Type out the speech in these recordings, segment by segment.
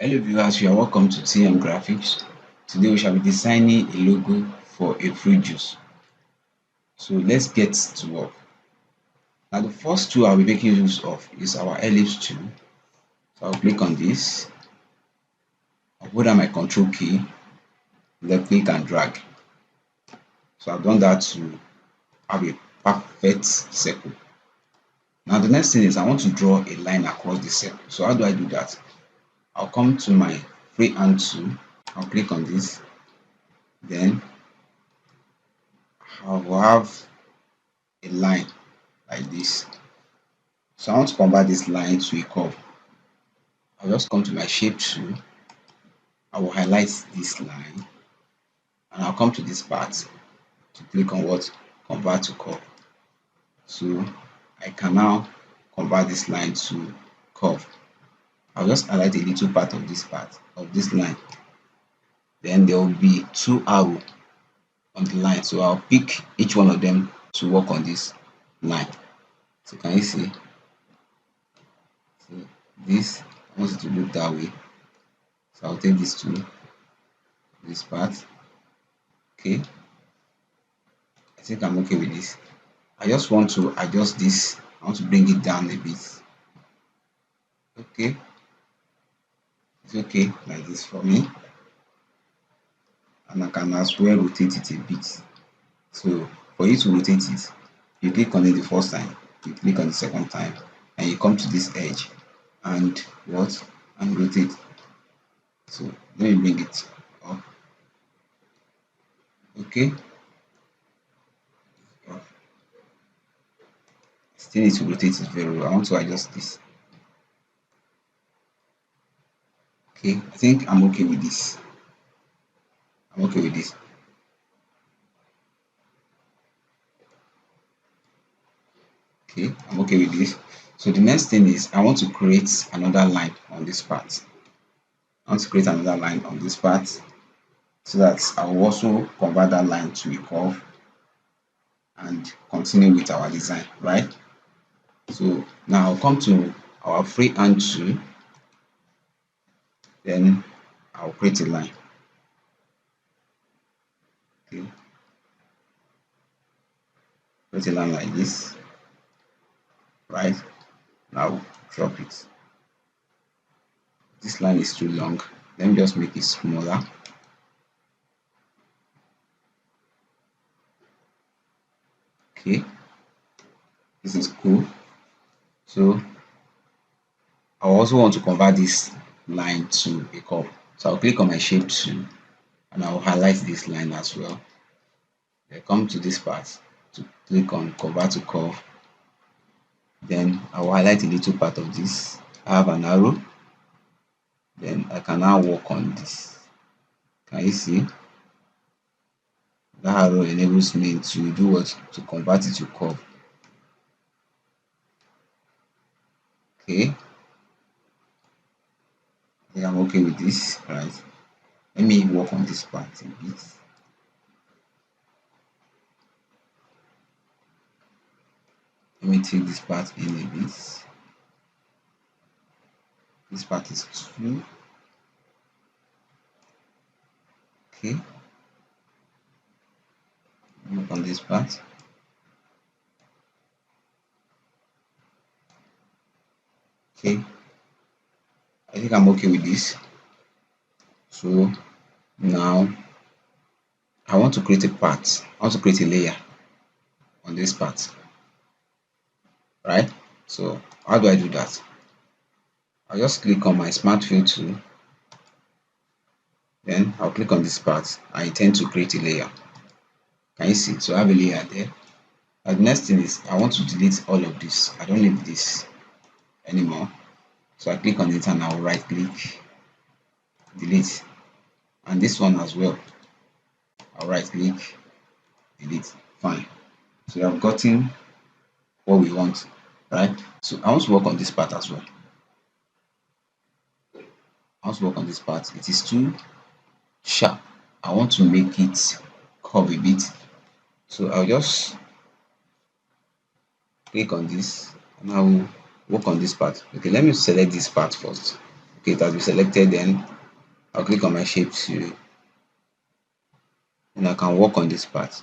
Hello viewers, you are welcome to TM Graphics. Today we shall be designing a logo for a fruit juice. So let's get to work. Now the first tool I'll be making use of is our ellipse tool. So I'll click on this, I'll put down my control key, then click and drag. So I've done that to have a perfect circle. Now the next thing is I want to draw a line across the circle. So how do I do that? I'll come to my freehand tool, I'll click on this, then I will have a line like this. So I want to convert this line to a curve. I'll just come to my shape tool. I will highlight this line and I'll come to this part to click on what? Convert to curve. So I can now convert this line to curve. I'll just highlight a little part of this line. Then there will be two arrows on the line. So I'll pick each one of them to work on this line. So can you see? So this, I want it to look that way. So I'll take this to this part. Okay, I think I'm okay with this. I just want to adjust this. I want to bring it down a bit. Okay, it's okay like this for me, and I can as well rotate it a bit. So for you to rotate it, you click on it the first time, you click on the second time, and you come to this edge and what? And rotate. So let me bring it up. Okay, still need to rotate it very well. I want to adjust this. Okay, I think I'm okay with this. I'm okay with this. Okay, I'm okay with this. So the next thing is I want to create another line on this part. I want to create another line on this part so that I will also convert that line to a curve and continue with our design, right? So now I'll come to our freehand tool, then I'll create a line. Okay, create a line like this, right? Now drop it. This line is too long. Let me just make it smaller. Okay, this is cool. So I also want to convert this line to a curve. So I'll click on my shape tool and I'll highlight this line as well. Then come to this part to click on convert to curve. Then I will highlight a little part of this. I have an arrow. Then I can now work on this. Can you see? That arrow enables me to do what? To convert it to curve. Okay. I think I'm okay with this, right? Let me work on this part a bit. Let me take this part in a bit. This part is 2. Okay. Work on this part. Okay. I think I'm okay with this. So now I want to create a part. I want to create a layer on this part. Right? So how do I do that? I'll just click on my smart fill tool. Then I'll click on this part. I intend to create a layer. Can you see? So I have a layer there. And the next thing is I want to delete all of this. I don't need this anymore. So I click on it and I'll right click, delete. And this one as well. I'll right click, delete. Fine. So we have gotten what we want, right? So I want to work on this part as well. I want to work on this part. It is too sharp. I want to make it curve a bit. So I'll just click on this and I will work on this part. Okay, let me select this part first. Okay, it has been selected. Then I'll click on my shape to, and I can work on this part.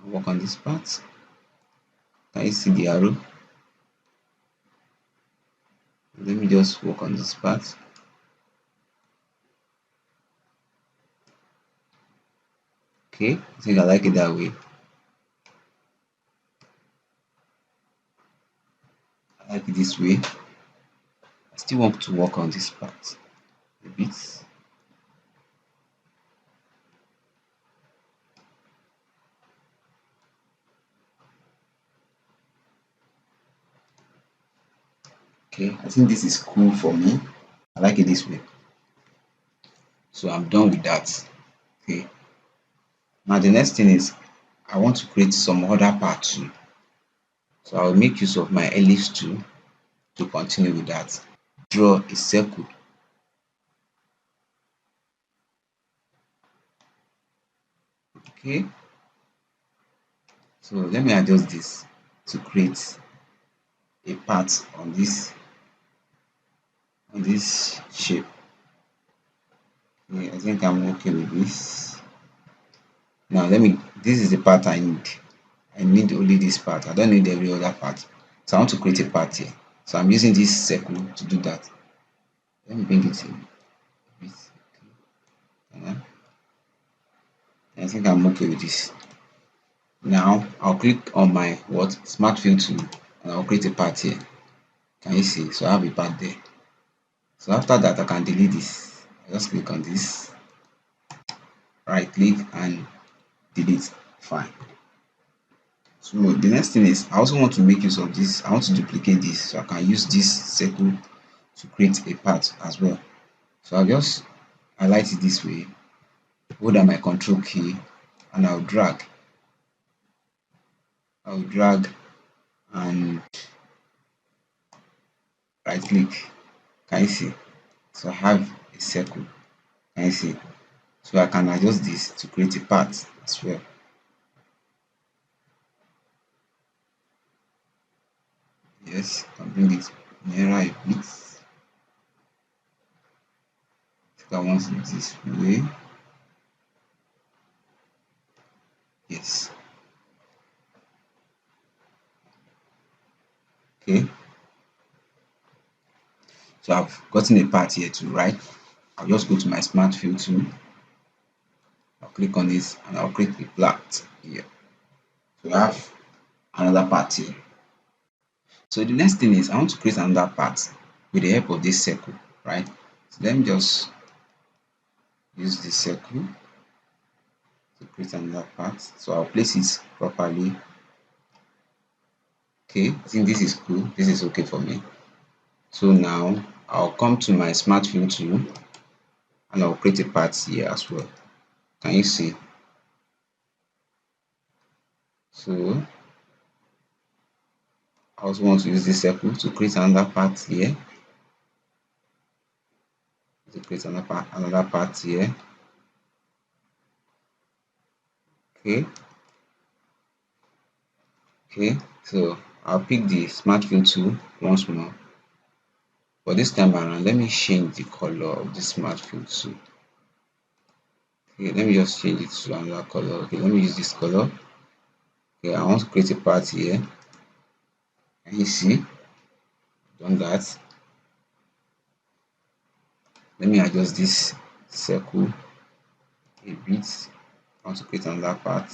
Work on this part. Can you see the arrow? Let me just work on this part. Okay, I think I like it that way. I like it this way. I still want to work on this part a bit. Okay, I think this is cool for me. I like it this way. So I'm done with that. Okay. Now the next thing is I want to create some other part too. So I'll make use of my ellipse tool to continue with that. Draw a circle. Okay. So let me adjust this to create a part on this shape. Okay, I think I'm okay with this. Now this is the part I need. I need only this part. I don't need every other part. So I want to create a part here. So I'm using this circle to do that. Let me bring it in a bit. Okay. I think I'm okay with this. Now I'll click on my smart fill tool and I'll create a part here. Can you see? So I have a part there. So after that I can delete this. I just click on this, right click and delete. Fine. So the next thing is I also want to make use of this. I want to duplicate this so I can use this circle to create a part as well. So I'll just highlight it this way, hold down my control key and I'll drag. And right click. Can you see? So I have a circle. Can you see? So I can adjust this to create a part as well. Yes, I can bring it nearer a bit. I want it this way. Yes. Okay. So I've gotten a part here too, right? I'll just go to my smart fill tool. I'll click on this and I'll create a plot here. So I have another part here. So the next thing is I want to create another part with the help of this circle, right? So let me just use this circle to create another part. So I'll place it properly. Okay, I think this is cool. This is okay for me. So now I'll come to my smart fill tool and I'll create a part here as well. Can you see? So I also want to use this circle to create another part here. To create another part here. Okay. Okay. So I'll pick the smart fill tool once more. But this time around, let me change the color of the smart fill tool. Okay, let me just change it to another color. Okay, let me use this color. Okay, I want to create a part here. Can you see? Done that. Let me adjust this circle a bit. I want to create another part.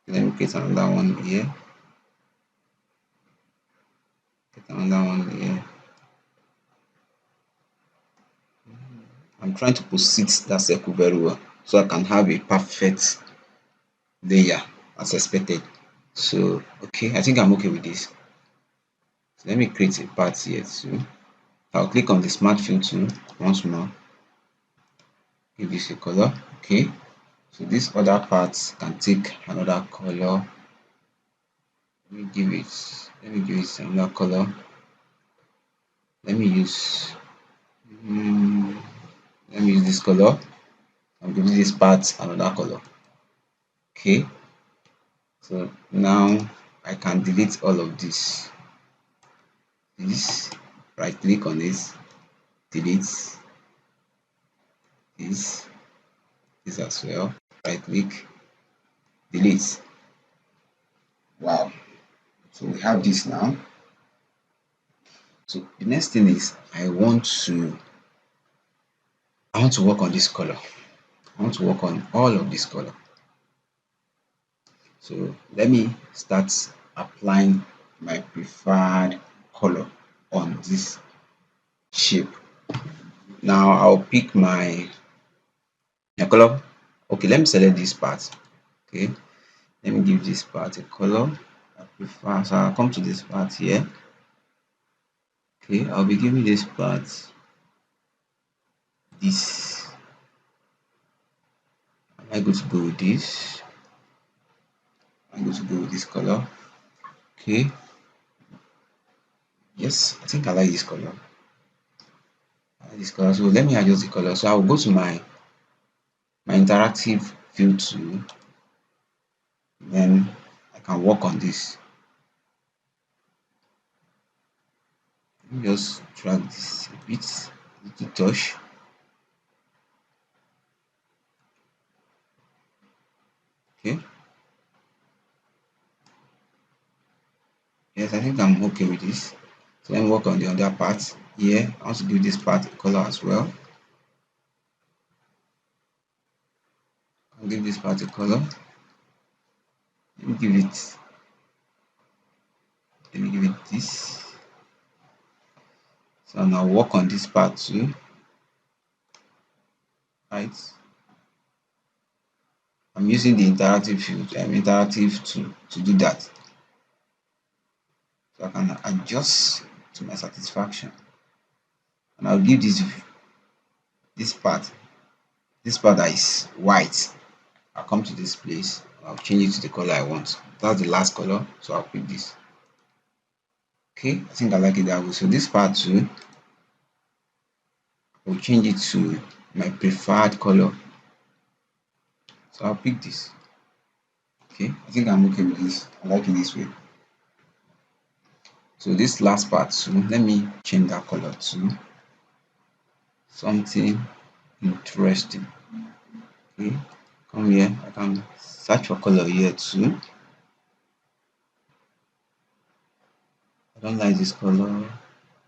Let me create another one here. Create another one here. I'm trying to position that circle very well so I can have a perfect layer as expected. So okay, I think I'm okay with this. So let me create a part here too. I'll click on the smart fill tool once more. Give this a color. Okay. So this other part can take another color. Let me give it another color. Let me use let me use this color. I'll give this part another color. Okay. So now I can delete all of this. right click on this, delete this, this as well, right click, delete. Wow, so we have this now. So the next thing is I want to work on this color. I want to work on all of this color. So let me start applying my preferred color on this shape. Now I'll pick my color. Okay, let me select this part. Okay, let me give this part a color I prefer. So I'll come to this part here. Okay, I'll be giving this part this. Am I going to go with this? I'm going to go with this color. Okay, yes, I think I like this color. So let me adjust the color. So I'll go to my interactive fill tool, then I can work on this. Let me just drag this a bit, little touch. Okay, yes, I think I'm okay with this. So let me work on the other part here. I want to give this part a color as well. I'll give this part a color. Let me give it this. So now work on this part too, right? I'm using the interactive field, interactive to do that. So I can adjust to my satisfaction, and I'll give this part that is white. I'll come to this place. I'll change it to the color I want. That's the last color, so I'll pick this. Okay, I think I like it that way. So this part too, I'll change it to my preferred color. So I'll pick this. Okay, I think I'm okay with this. I like it this way. So this last part too, let me change that color to something interesting. Okay, come here. I can search for color here too. I don't like this color.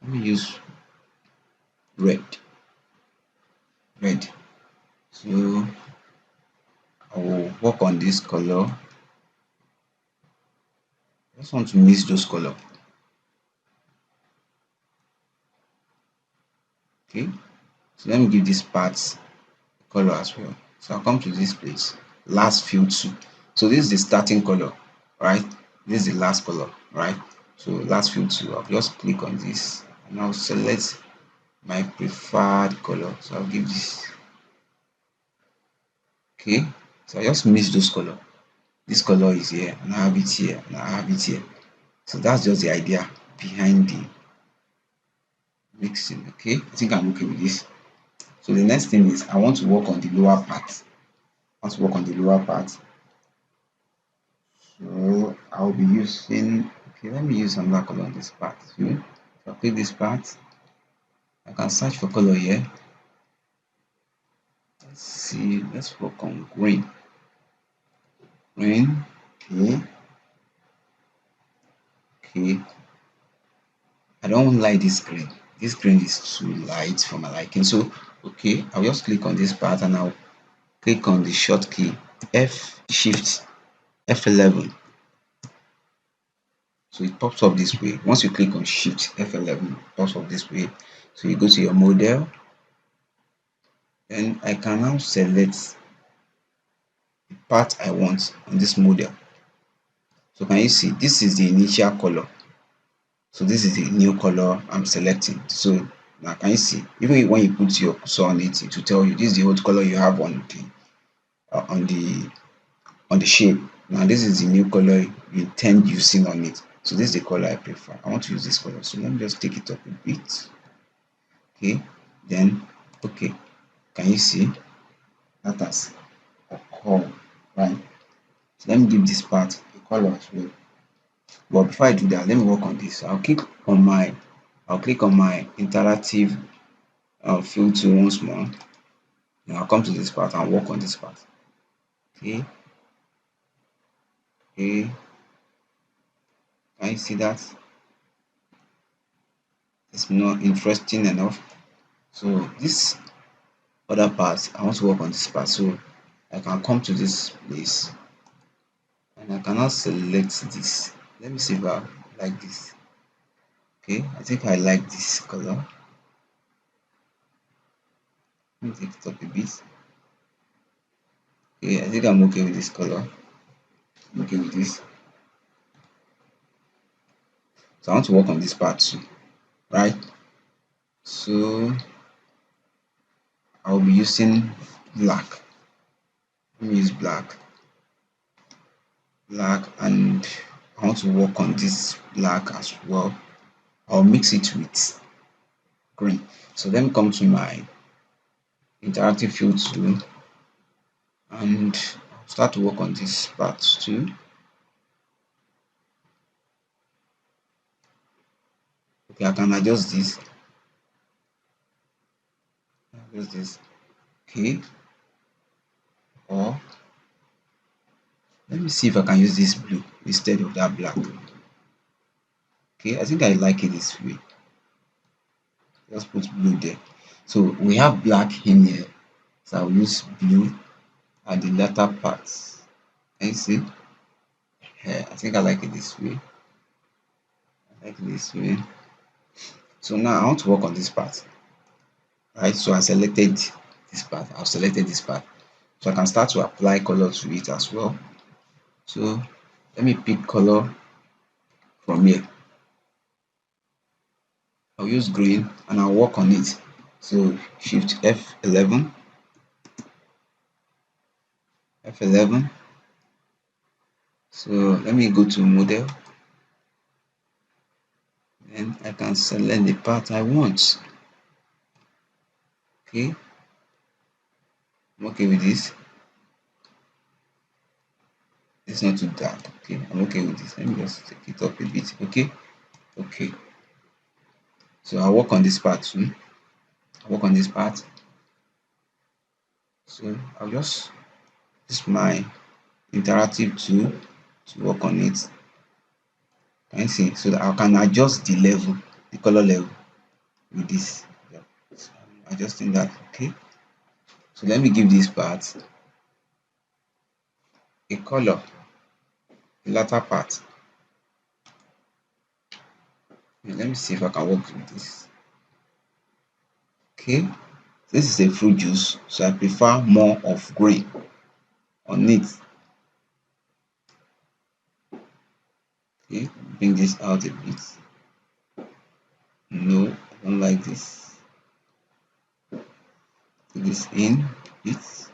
Let me use red. Red. So I will work on this color. I just want to mix those color. Okay, so let me give this part color as well. So I'll come to this place, last fill two. So this is the starting color, right? This is the last color, right? So last fill two, I'll just click on this and I'll select my preferred color. So I'll give this. Okay, so I just mix those color. This color is here, and I have it here, and I have it here. So that's just the idea behind the mixing. Okay, I think I'm okay with this. So the next thing is I want to work on the lower part. I want to work on the lower part. So I'll be using, okay, let me use another color on this part too. If I click this part, I can search for color here. Let's see, let's work on green. Green, okay. Okay, I don't like this green. This green is too light for my liking. So, okay, I'll just click on this part and I'll click on the short key F Shift F11. So it pops up this way. Once you click on Shift F11, it pops up this way. So you go to your model, and I can now select the part I want on this model. So can you see this is the initial color? So this is the new color I'm selecting. So now can you see, even when you put your cursor on it, it will tell you this is the old color you have on the shape. Now this is the new color you intend using on it. So this is the color I prefer. I want to use this color. So let me just take it up a bit. Okay, then okay. Can you see that has occurred, right? So let me give this part a color as well. But before I do that, let me work on this. So I'll click on my I'll click on my interactive fill tool once more. Now I'll come to this part and work on this part. Okay, okay, can you see that? It's not interesting enough. So this other part, I want to work on this part. So I can come to this place and I cannot select this. Let me see if I like this. Okay, I think I like this color. Let me take it up a bit. Okay, I think I'm okay with this color. I'm okay with this. So I want to work on this part too, right? So I'll be using black. Let me use black, and I want to work on this black as well. I'll mix it with green. So let me come to my interactive fill tool and start to work on this part too. Okay, I can adjust this. Okay, or let me see if I can use this blue instead of that black. Okay, I think I like it this way. Just put blue there. So we have black in here. So I'll use blue at the latter parts. Can you see? Yeah, I think I like it this way. I like it this way. So now I want to work on this part. Right, so I selected this part. I've selected this part. So I can start to apply color to it as well. So let me pick color from here. I'll use green and I'll work on it. So shift F11, F11. So let me go to model, and I can select the part I want. Okay, I'm okay with this. It's not too dark. Okay, I'm okay with this. Let me just take it up a bit. Okay, okay. So I'll work on this part too. I'll work on this part. So I'll just use my interactive tool to work on it. Can you see? So that I can adjust the level, the color level with this. Yeah. So I'm adjusting that. Okay. So let me give this part a color, the latter part. Let me see if I can work with this. Okay. This is a fruit juice, so I prefer more of green on it. Okay, bring this out a bit. No, I don't like this. Put this in a bit.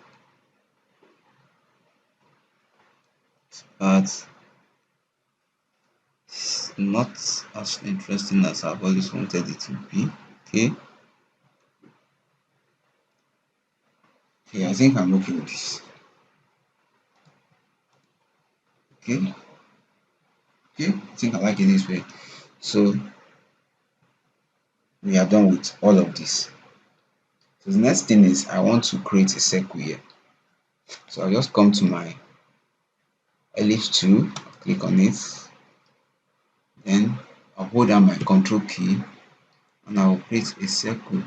But it's not as interesting as I've always wanted it to be. Okay. Okay, I think I'm okay with this. Okay. Okay, I think I like it this way. So we are done with all of this. So the next thing is I want to create a circle here. So I'll just come to my ellipse tool, click on it, then I'll hold down my control key and I'll create a circle.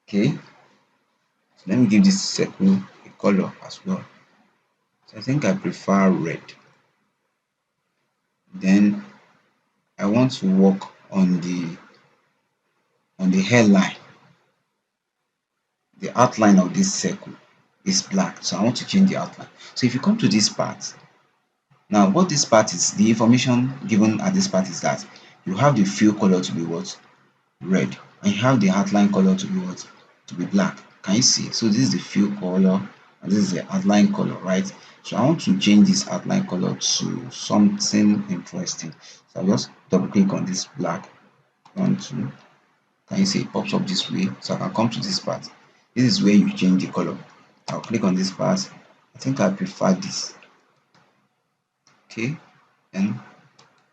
Okay, so let me give this circle a color as well. So I think I prefer red. Then I want to work on the hairline. The outline of this circle is black, so I want to change the outline. So if you come to this part, now what this part is, the information given at this part is that you have the fill color to be what? Red, and you have the outline color to be what? To be black. Can you see? So this is the fill color and this is the outline color, right? So I want to change this outline color to something interesting. So I'll just double click on this black. One, two. Can you see it pops up this way? So I can come to this part. This is where you change the color. I'll click on this part. I think I prefer this. Okay, and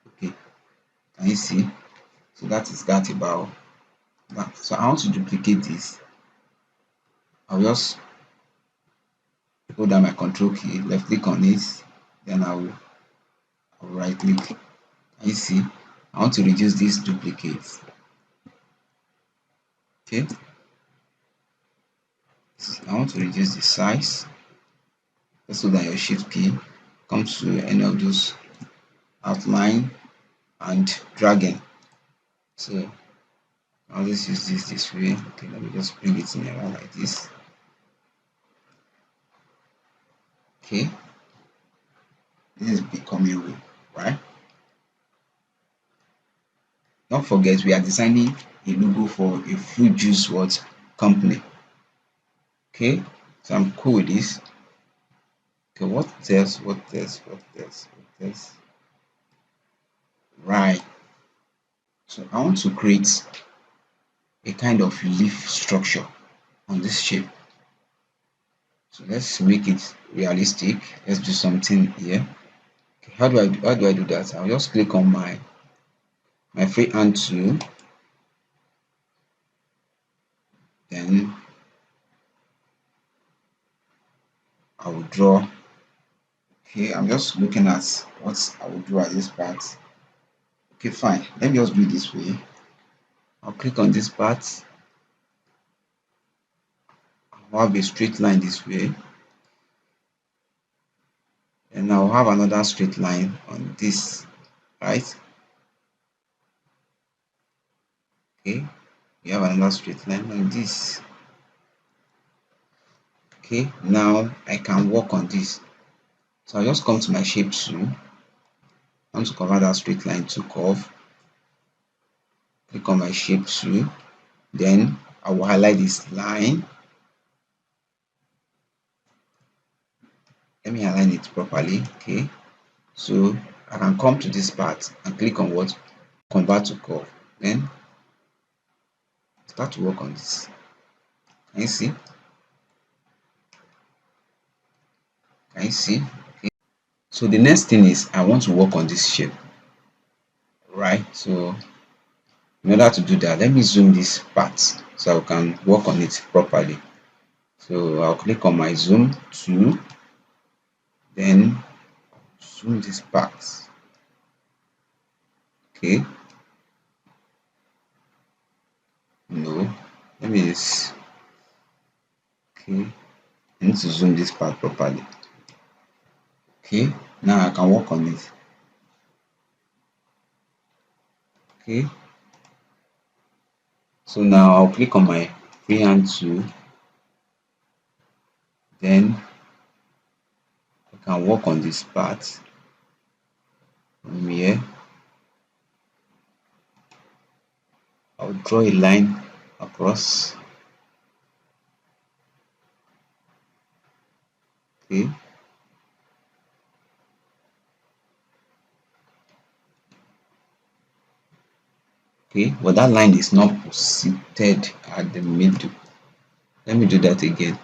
okay. Can you see? So that is that about that. So I want to duplicate this. I'll just hold down my control key, left click on it, then I'll right click. You see, I want to reduce this duplicate. Okay, I want to reduce the size so that your shift key comes to any of those outline and dragging. So I'll just use this way. Okay, let me just bring it in around like this. Okay, this is becoming real, right? Don't forget we are designing a logo for a fruit juice what company. Okay, so I'm cool with this. Okay, what else? What else? What else? What else? Right. So I want to create a kind of leaf structure on this shape. So let's make it realistic. Let's do something here. Okay, how do I do that? I'll just click on my freehand tool, then I will draw. Okay, I'm just looking at what I will do at this part. Okay, fine. Let me just do it this way. I'll click on this part. I'll have a straight line this way, and I'll have another straight line on this, right? Okay, we have another straight line on this. Okay, now I can work on this. So I'll just come to my shape tool. I want to convert that straight line to curve. Click on my shape tool. Then I will highlight this line. Let me align it properly. Okay, so I can come to this part and click on what? Convert to curve. Then start to work on this. Can you see? Can you see? Okay. So the next thing is I want to work on this shape. Right. So in order to do that, let me zoom this part so I can work on it properly. So I'll click on my zoom tool, then zoom this part. Okay. No, let me just, okay. I need to zoom this part properly. Okay, now I can work on it. Okay, so now I'll click on my freehand tool, then I can work on this part from here. I'll draw a line across. Okay, okay, but that line is not posited at the middle. Let me do that again.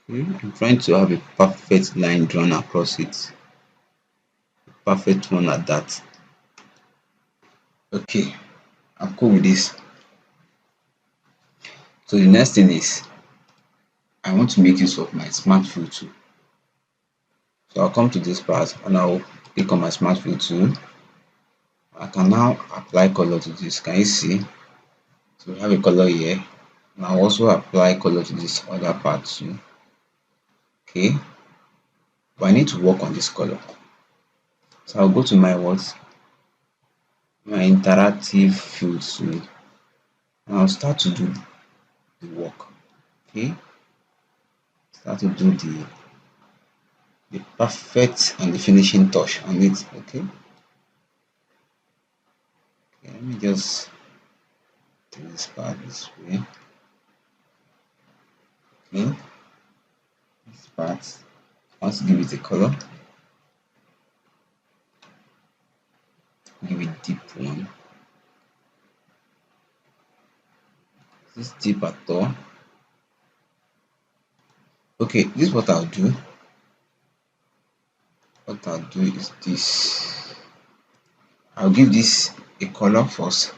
Okay, I'm trying to have a perfect line drawn across it. Perfect one at that. Okay, I'm cool with this. So the next thing is I want to make use of my smart fill tool. So I'll come to this part and I'll click on my smart fill tool. I can now apply color to this. Can you see? So we have a color here. And I'll also apply color to this other part too. Okay. But I need to work on this color. So I'll go to my what? My interactive fill tool. And I'll start to do the work. Okay. Start to do the perfect and the finishing touch on it. Okay. Okay, let me just do this part this way. Okay. This part. I want to give it a color. Give it deep one. This deep at all. Okay, this is what I'll do. what I'll do is this. I'll give this a color first.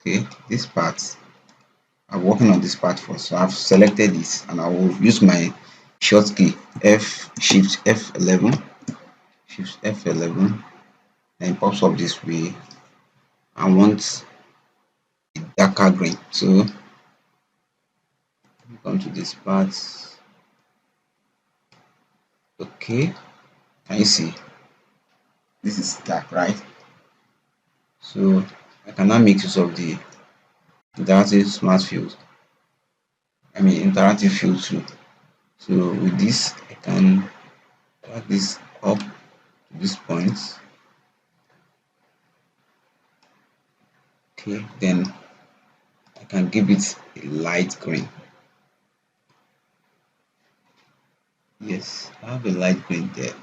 Okay, this part, I'm working on this part first. So I've selected this and I will use my short key F Shift F11, Shift F11, and it pops up this way. I want a darker green. So come to this part. Okay, can you see? This is dark, right? So I can now make use of the interactive smart field. Interactive field too. So with this, I can drag this up to this point. Okay, then I can give it a light green. Yes, I have a light green there.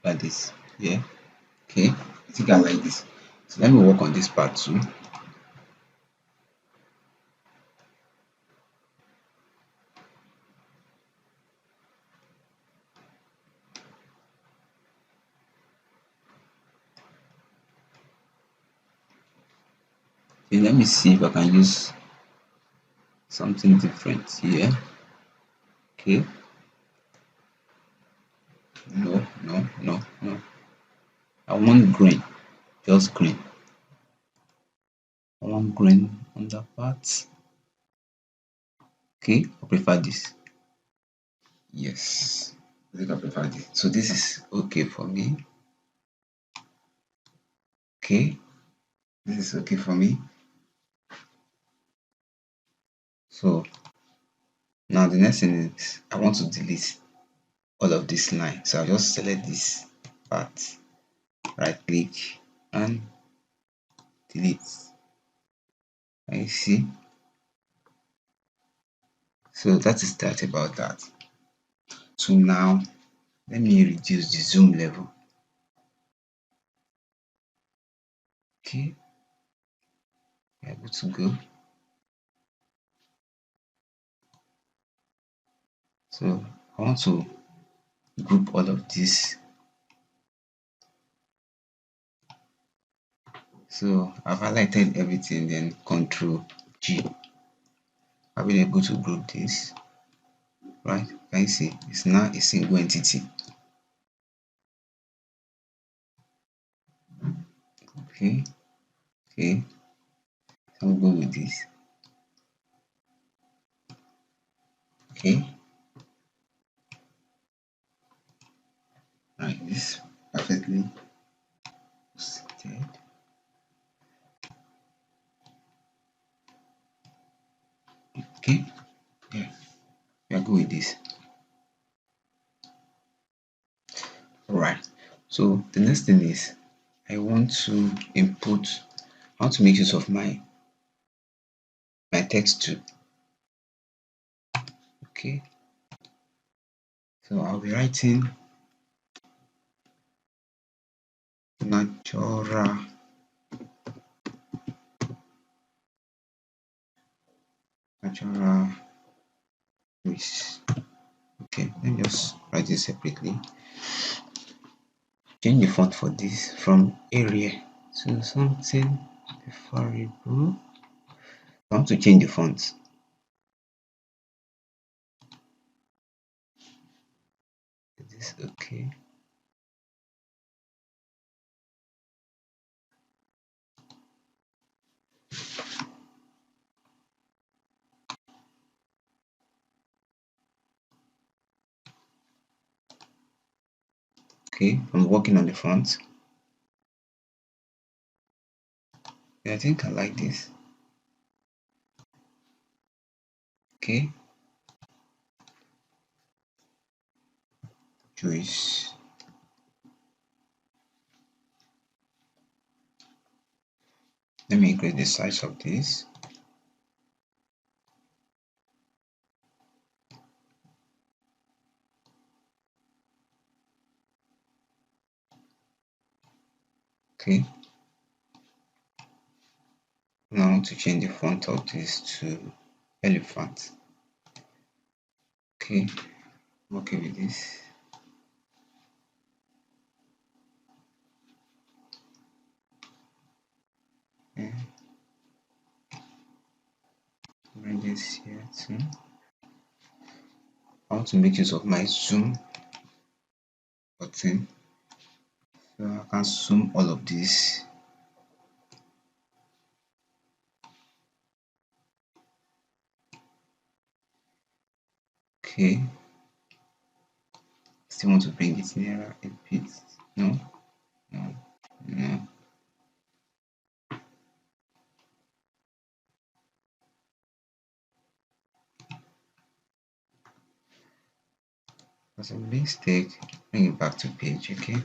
Like this. Yeah. Okay. I think I like this. So let me work on this part too. Okay, let me see if I can use something different here. Okay. No, no, no, no. I want green. Just green. I want green on that part. Okay, I prefer this. Yes, I think I prefer this. So this is okay for me. Okay, this is okay for me. So now the next thing is I want to delete all of this line. So I'll just select this part, right click and delete. And you see, so that is that about that. So now let me reduce the zoom level. Okay, we're good to go. So I want to group all of this. So I've highlighted everything, then Control G. I've been able to group this, right? Can you see? It's now a single entity. Okay, okay. So I'll go with this. Okay, right. This perfectly seated. Okay, yeah, we are good with this. All right. So the next thing is I want to input. I want to make use of my text too. Okay, so I'll be writing natural with. Okay, let me just write it separately. Change the font for this from Arial to something preferable. I want to change the font. Is this okay? Okay, I'm working on the font. Yeah, I think I like this. Okay, choice. Let me increase the size of this. Okay, now I want to change the font of this to elephant. Okay, I'm okay with this. Okay, bring this here too. I want to make use of my zoom button, so I can zoom all of this. Okay, still want to bring it nearer a bit. No, no, no. As a mistake, bring it back to page. Okay.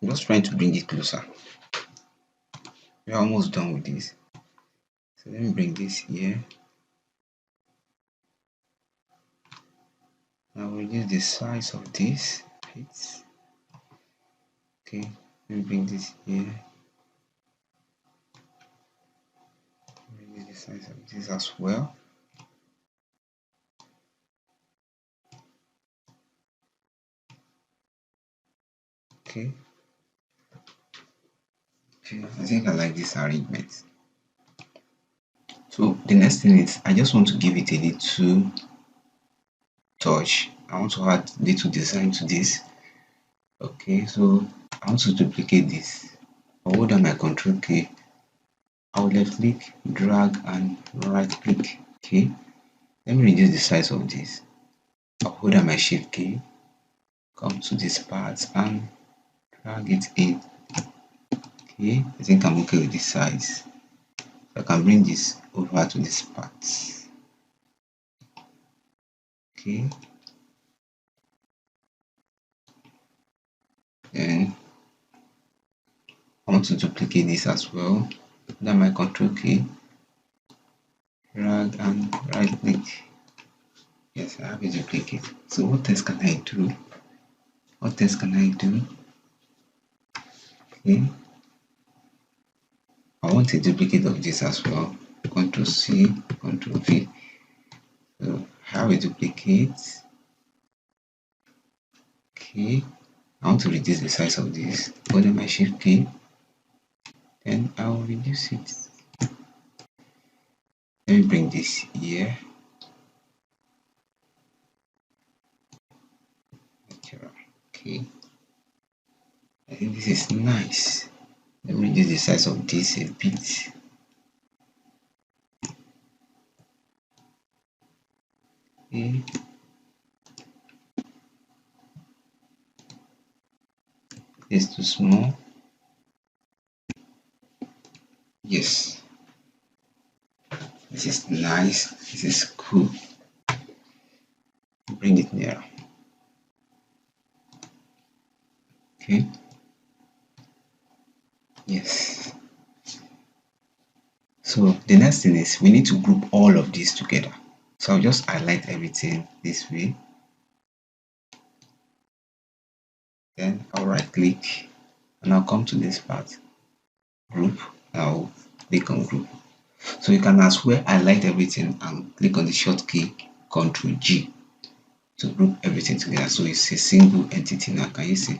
I'm just trying to bring it closer. We're almost done with this. So let me bring this here. Now we'll reduce the size of this bit. Okay, let me bring this here. Reduce the size of this as well. Okay. I think I like this arrangement. So the next thing is I just want to give it a little touch. I want to add little design to this. Okay, so I want to duplicate this. I'll hold down my control key. I'll left click, drag and right click. Okay, let me reduce the size of this. I'll hold down my shift key, come to this part and drag it in. Okay, I think I'm okay with this size. So I can bring this over to this part. Okay, then I want to duplicate this as well. Then my control key, drag and right click. Yes, I have a duplicate. So what else can I do? What else can I do? Okay, I want a duplicate of this as well. Control C, Control V. So I have a duplicate. Okay, I want to reduce the size of this. Hold on my shift key, then I will reduce it. Let me bring this here. Okay, I think this is nice. Let me reduce the size of this a bit. Okay. It's too small. Yes, this is nice. This is cool. Bring it nearer. Okay. Yes. So the next thing is we need to group all of these together. So I'll just highlight everything this way. Then I'll right click and I'll come to this part, group. I'll click on group. So you can as well highlight everything and click on the short key Ctrl G to group everything together. So it's a single entity now. Can you see?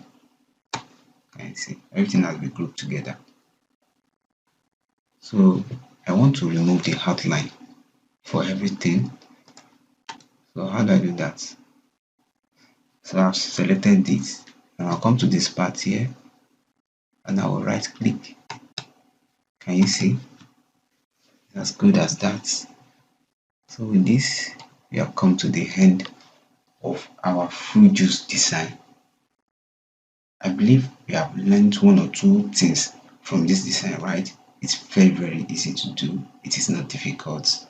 Can you see? Everything has been grouped together. So I want to remove the outline for everything. So how do I do that? So I've selected this and I'll come to this part here and I will right click. Can you see? As good as that. So with this, we have come to the end of our fruit juice design. I believe we have learned one or two things from this design, right? It's very easy to do. It is not difficult.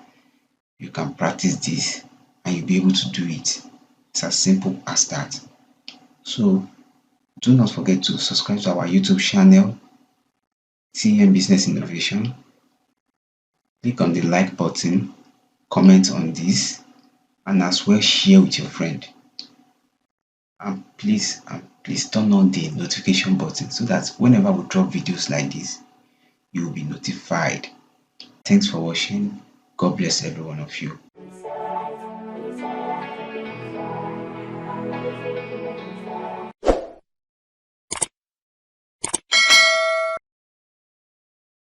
You can practice this and you'll be able to do it. It's as simple as that. So do not forget to subscribe to our YouTube channel, TM Business Innovation. Click on the like button, comment on this, and as well share with your friend. And please turn on the notification button so that whenever we drop videos like this, you will be notified. Thanks for watching. God bless every one of you.